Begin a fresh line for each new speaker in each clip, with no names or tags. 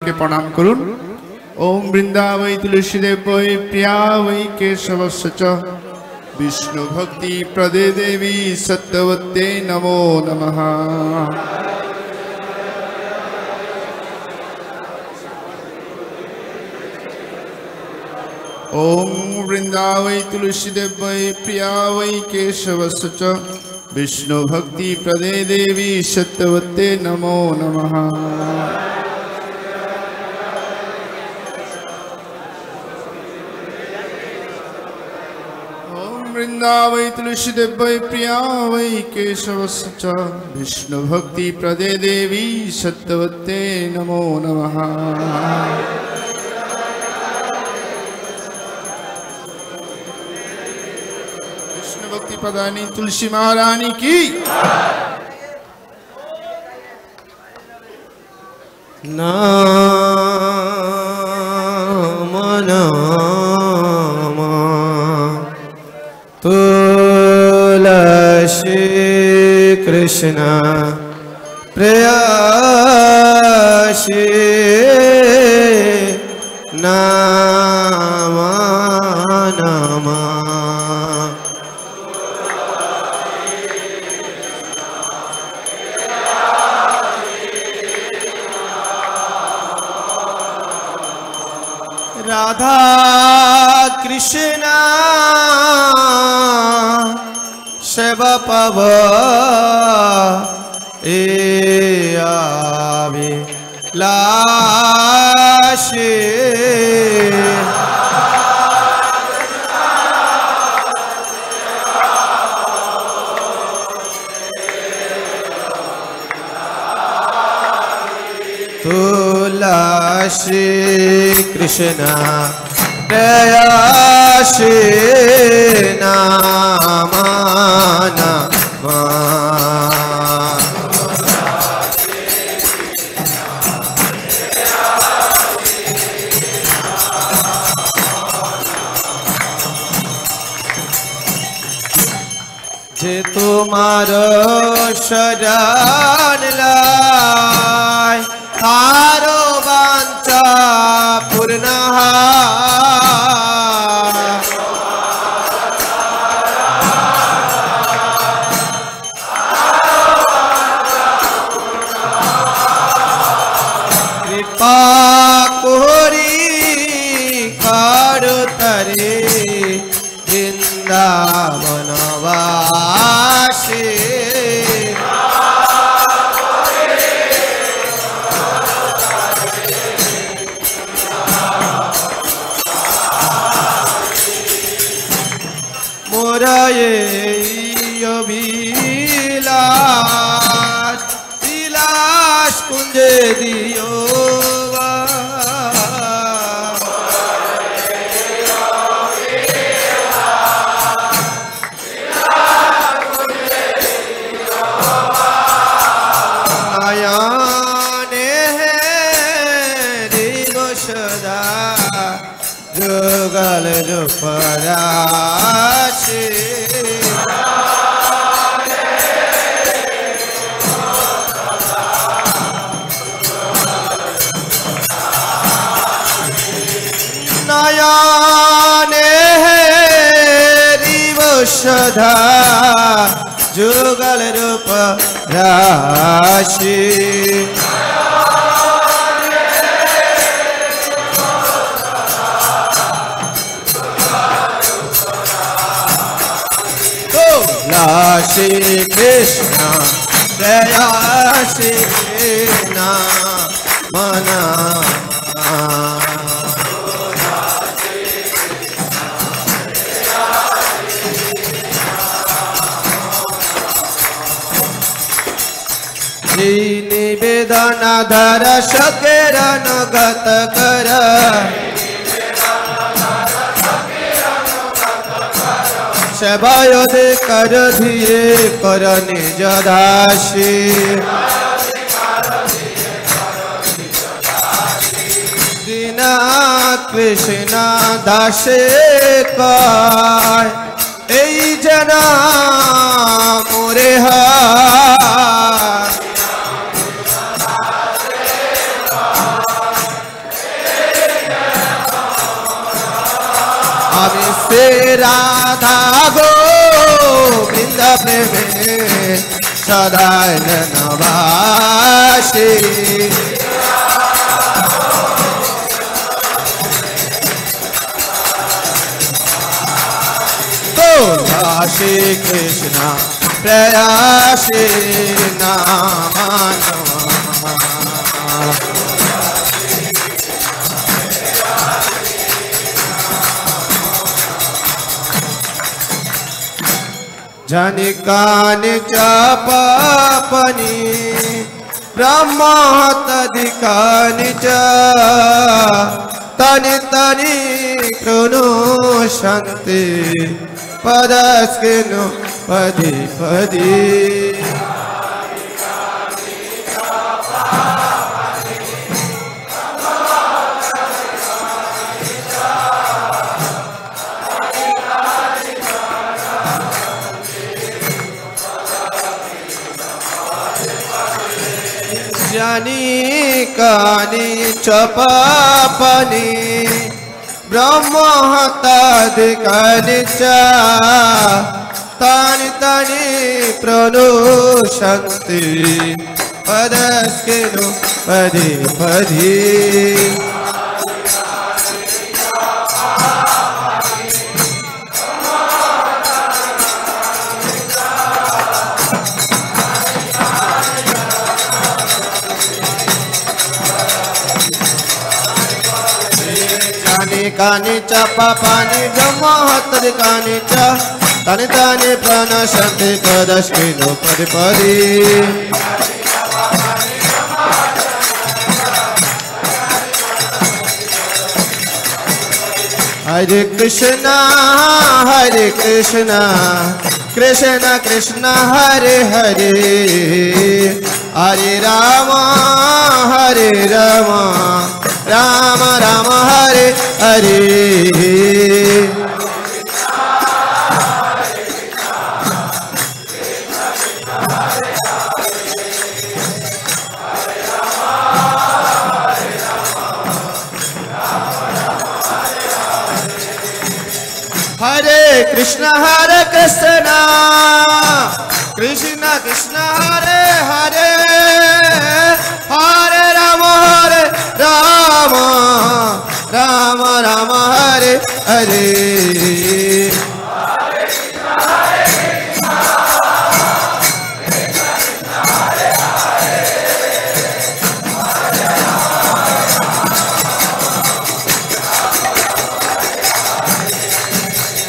के प्रणाम करुन। ओम वृंदावै तुलसीदेव वै प्रिया वै केशवस्य च विष्णु भक्ति प्रदे देवी सत्यवत्ते नमो नमः। ओम वृंदावै तुलसीदेव वै प्रिया वै केशवस्य च विष्णु भक्ति प्रदे देवी सत्यवत्ते नमो नमः। ओम वृंदावै तुलसीदेव वै प्रिया वै केशवस्य च विष्णु भक्ति प्रदे देवी सत्यवत्ते नमो नमः। भक्ति प्रदानी तुलसी महारानी की।
नाम नाम तुलसी कृष्ण प्रेयसी नाम नाम राधा कृष्ण शिव पव अभिलाषी तुलसी कृष्ण प्रेयसी नाम नाम जे तुम्हार शरण लाय तारो वांछा पूर्ण कृपा कोरी करतरे वृंदावन वासी अभिलाष विलास कुंज दियो आयाने दिव सदा जुगल जुपराशि नयने रिव सदा जुगल रूप राशि तुलसी कृष्ण प्रेयसी नाम नाम निवेदन धर शकेर नगत कर सेवायोदे कर धीरे कर निज दासी दीना कृष्ण दासे कर এই जना मोरे আমি সে রাধা গো বৃন্দ প্রেমে সদাই নবাসী শ্রী কৃষ্ণ প্রেয়াসী নাম जनि कानि च पापनि ब्रह्म तदिकानि च तनि तनि कृणुषन्ति पदस्किनु पदि पदि जनि कानि च पापनि ब्रह्म तदिकानि च तानि तानि प्रणुषन्ति पदस्किनु पदि पदि कानि च पापानि ब्रह्म तदिकानि च तानि तानि प्रणश्यन्ति पदस्किनु पदि पदि हरे कृष्ण कृष्ण कृष्ण हरे हरे हरे राम राम राम हरे हरे हरे कृष्ण कृष्ण कृष्ण हरे हरे हरे राम राम राम हरे हरे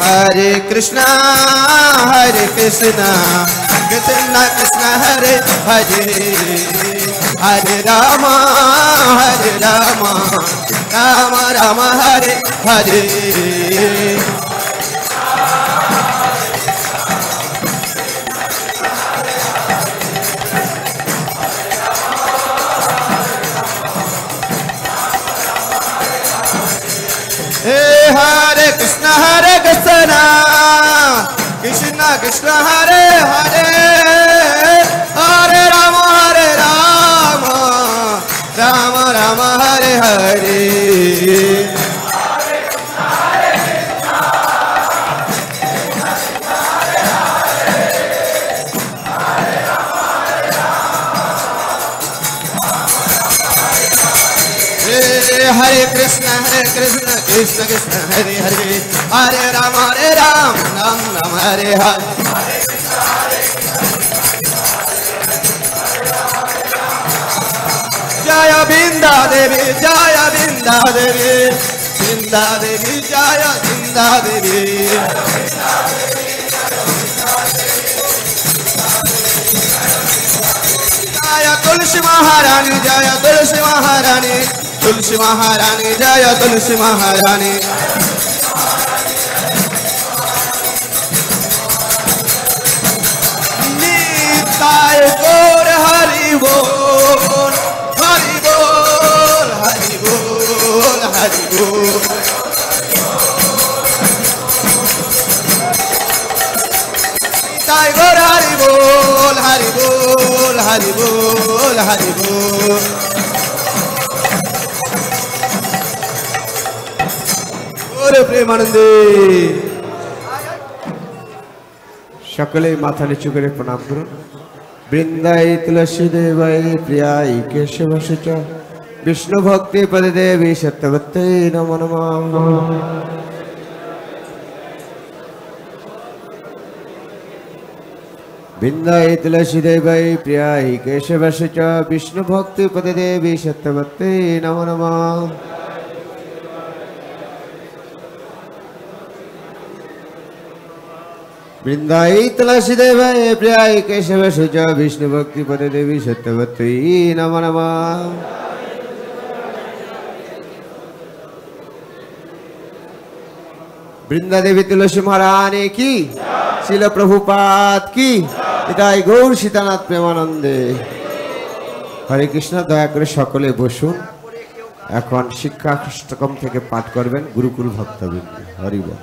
हरे कृष्ण कृष्ण कृष्ण हरे हरे हरे राम राम राम हरे हरे हरे कृष्ण कृष्ण कृष्ण हरे हरे हरे राम राम राम हरे हरे हरे कृष्ण कृष्ण कृष्ण हरे हरे हरे राम राम राम हरे हरे जय बिंदा देवी जय बिंदा देवी जय बिंदा देवी जय तुलसी महारानी जय तुलसी महारानी तुलसी महारानी जय तुलसी महारानी निताय गौर हरि बोल हरि बोल हरि बोल हरि बोल निताय गौर हरि बोल हरि बोल हरि बोल हरि बोल সকলে প্রেমানন্দে সকলে মাথা নিচু করে প্রণাম করুন। বৃন্দাই তুলসী দেবাই প্রিয়াই কেশবশ চ বিষ্ণু ভক্তি পদে দেবী সত্যবত্যে নমো নমঃ। বৃন্দাই তুলসী দেবাই প্রিয়াই কেশবশ চ বিষ্ণু ভক্তি পদে দেবী সত্যবত্যে নমো নমঃ। বৃন্দাই তুলসী দেবায় প্রিয়ায় কেশব সুচ বিষ্ণু ভক্তি পদে দেবী সত্যবতী নমো নমঃ। বৃন্দা দেবী তুলসী মহারানী কি, শিল প্রভুপাদ কি, পিতাই গৌর সীতানাথ প্রেমানন্দে। হরে কৃষ্ণ। দয়া করে সকলে বসুন। এখন শিক্ষাষ্টকম থেকে পাঠ করবেন গুরুকুল ভক্তবৃন্দ। হরি বল।